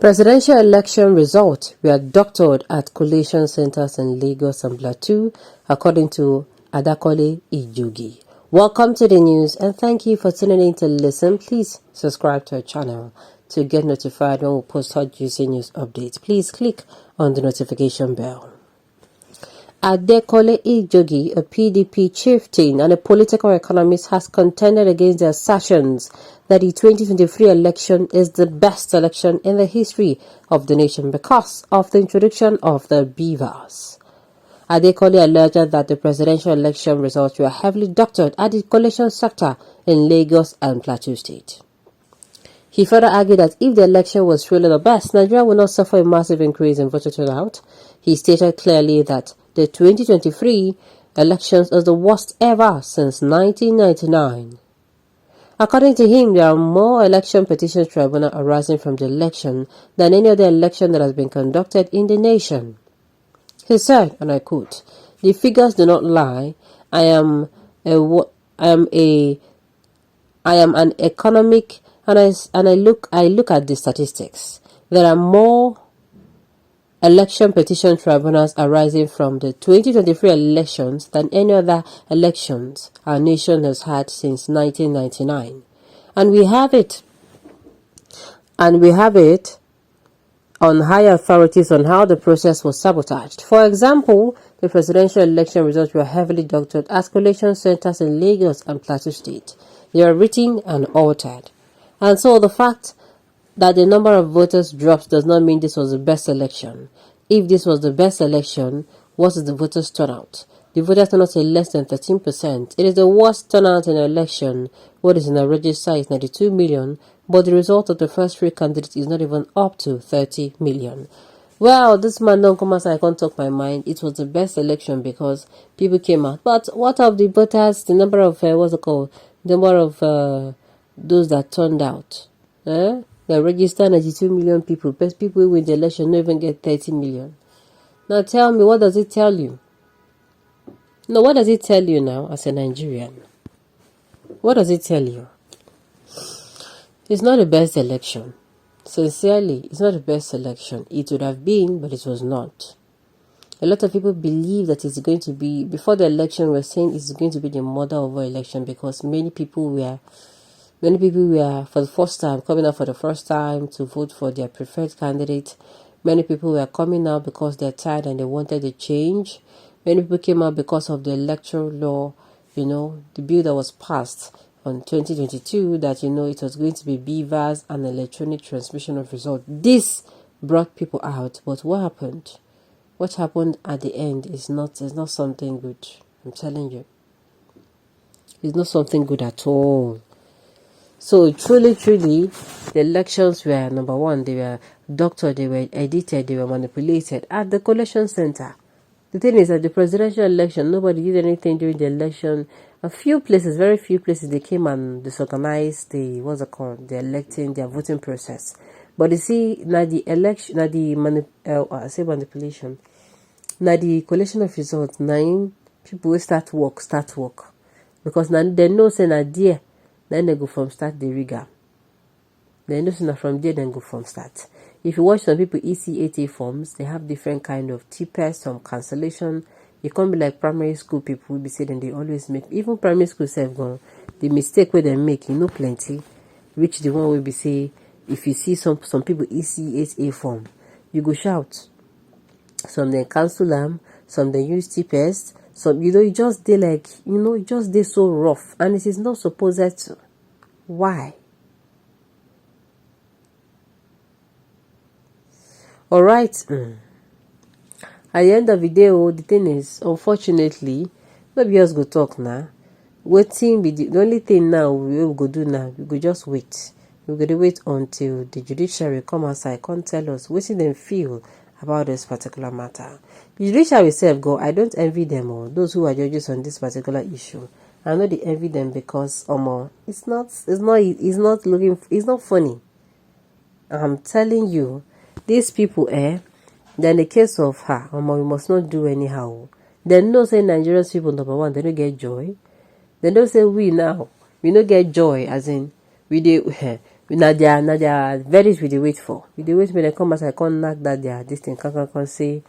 Presidential election results were doctored at collation centers in Lagos and Plateau, according to Adakole Ijogi. Welcome to the news and thank you for tuning in to listen. Please subscribe to our channel to get notified when we post hot juicy news updates. Please click on the notification bell. Adekole Ijogi, a PDP chieftain and a political economist, has contended against the assertions that the 2023 election is the best election in the history of the nation because of the introduction of the beavers. Adekole alleged that the presidential election results were heavily doctored at the collation sector in Lagos and Plateau State. He further argued that if the election was really the best, Nigeria would not suffer a massive increase in voter turnout. He stated clearly that the 2023 elections is the worst ever since 1999. According to him, there are more election petitions tribunal arising from the election than any other election that has been conducted in the nation. He said, and I quote, "The figures do not lie. I am an economic and I look at the statistics. There are more election petition tribunals arising from the 2023 elections than any other elections our nation has had since 1999. And we have it on high authorities on how the process was sabotaged. For example, the presidential election results were heavily doctored at collation centers in Lagos and Plateau State. They are written and altered. And so the fact that the number of voters dropped does not mean this was the best election. If this was the best election, what is the voters' turnout? The voters turnout is less than 13%. It is the worst turnout in an election. What is in a register is 92 million, but the result of the first three candidates is not even up to 30 million. Well, this man don't come outside, I can't talk my mind. It was the best election because people came out. But what of the voters, the number of, the number of those that turned out? They registered 92 million people. Best people who win the election don't even get 30 million. Now tell me, what does it tell you? No, what does it tell you now as a Nigerian? What does it tell you? It's not the best election. Sincerely, it's not the best election. It would have been, but it was not. A lot of people believe that it's going to be, before the election, we're saying it's going to be the mother of our election because many people were for the first time coming out for the first time to vote for their preferred candidate. Many people were coming out because they're tired and they wanted a change. Many people came out because of the electoral law, the bill that was passed on 2022 that, it was going to be beavers and electronic transmission of results. This brought people out. But what happened? What happened at the end is not something good. I'm telling you. It's not something good at all. So truly, the elections were, number one, they were doctored, they were edited, they were manipulated at the collation center. The thing is that the presidential election, nobody did anything during the election. A few places, very few places, they came and disorganized the voting process. But you see, now the election, now the manipulation, now the collation of results, now people will start work. Because now they know say na there, then they go from start the rigor. They know say from there, then go from start. If you watch some people EC80 forms, they have different kind of TPS, some cancellation. It can't be like primary school people will be saying they always make, even primary school self gone, the mistake where they make, plenty, which the one will be say, if you see some people EC8A form, you go shout. Some they cancel them, some they use TPS, some, it just they like, it just they so rough, and it is not supposed to. Why? Alright. At the end of the day, the thing is, unfortunately, nobody else go talk now. Waiting be the only thing now we go do now. We go just wait. We go to wait until the judiciary come outside, come tell us what they feel about this particular matter. The judiciary itself go, I don't envy them all. Those who are judges on this particular issue, I know they envy them because it's not funny. I'm telling you, these people, then the case of her, we must not do anyhow. They know say Nigerian people, number one, they don't get joy. They don't say we now, we don't get joy, as in we do Now they are verdict we dey wait for. We dey wait when they come as I can't knock that they are this thing can say,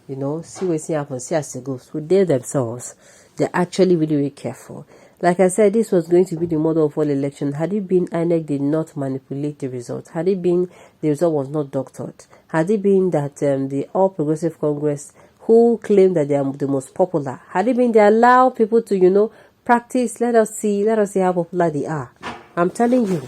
see what happen, see as it goes. So they themselves, they're actually really, really careful. Like I said, this was going to be the model of all election. Had it been INEC did not manipulate the result, had it been the result was not doctored, had it been that the All Progressive Congress, who claim that they are the most popular, had it been they allow people to, practice, let us see how popular they are. I'm telling you,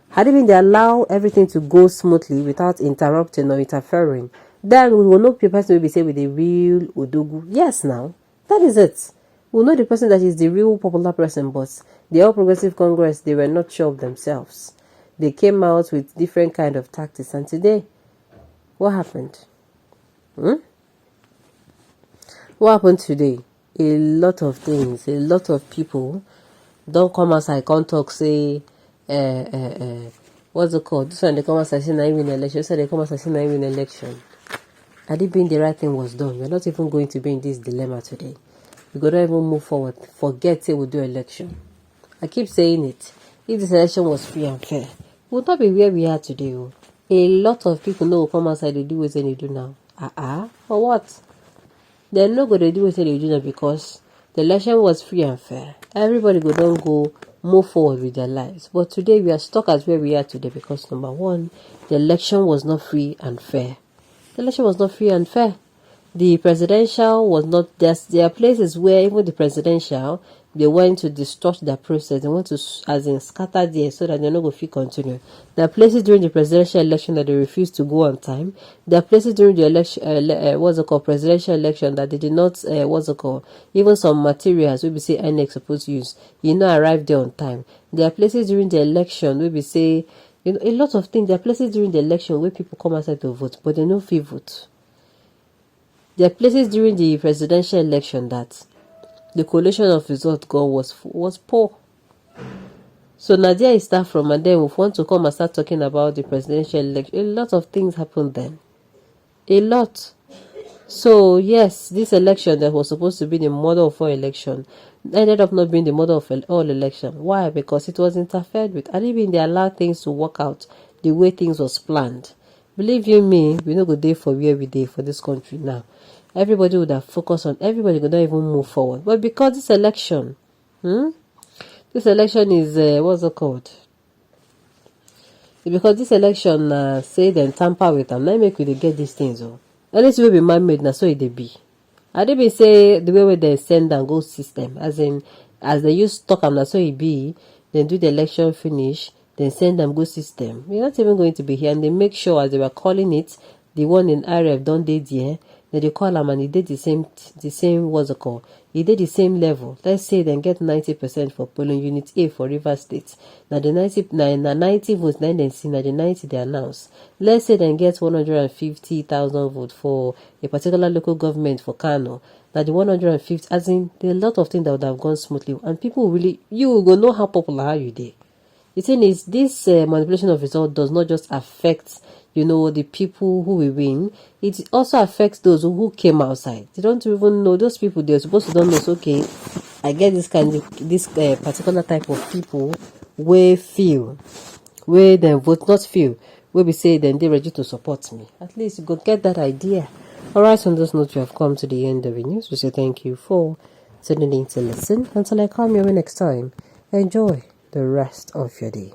had it been they allow everything to go smoothly without interrupting or interfering, then we will know the person will be saying with the real Odogu. Yes, now, that is it. We'll know the person that is the real popular person, but the All Progressive Congress, they were not sure of themselves. They came out with different kind of tactics, and today, what happened? What happened today? A lot of things, a lot of people don't come outside, can't talk, say, what's it called? This one they come outside saying I win election. So they come outside saying I win election. Had it been the right thing was done, we're not even going to be in this dilemma today. We gotta even move forward. Forget say we'll do election. I keep saying it. If this election was free and fair, we would not be where we are today. Oh. A lot of people know will come outside, they do what they do now. For what? They're not going to do what they do now because the election was free and fair. Everybody don't go move forward with their lives. But today we are stuck as where we are today because number one, the election was not free and fair. The election was not free and fair. The presidential was not, there are places where even the presidential, they want to distort their process. They want to, as in, scatter there so that they're not going to continue. There are places during the presidential election that they refused to go on time. There are places during the election, presidential election that they did not, even some materials we be say INEC supposed to use, arrive there on time. There are places during the election we be say, a lot of things. There are places during the election where people come outside to vote, but they no feel vote. There are places during the presidential election that the collation of results got was poor. So Nadia is start from, and then we want to come and start talking about the presidential election. A lot of things happened then. A lot. So yes, this election that was supposed to be the model for election ended up not being the model of all election. Why? Because it was interfered with. And even they allowed things to work out the way things was planned. Believe you me, we no go dey for where we dey for this country now. Everybody would have focused on everybody could not even move forward. But because this election, this election is what's it called? Because this election say them tamper with them, now make we dey get these things. Anything will be man-made, now so it dey be. I did be say the way where they send and go system, as in as they use stock and now so it be, then do the election finish, then send them go system. We're not even going to be here, and they make sure as they were calling it, the one in RF don't dey there. Then they call them and he did the same what's it called? He did the same level. Let's say then get 90% for polling unit A for River State. Now the 90 votes, then they see now the 90 they announce. Let's say then get 150,000 votes for a particular local government for Kano. Now the 150, as in there are a lot of things that would have gone smoothly, and people really, you will go know how popular are you there. The thing is, this manipulation of result does not just affect, the people who will win. It also affects those who came outside. They don't even know. Those people, they're supposed to don't know. So, okay, I get this particular type of people where they vote not feel, where we say then they're ready to support me. At least you go get that idea. Alright, on this note, you have come to the end of the news. We say thank you for tuning in to listen. Until I come your way next time, enjoy the rest of your day.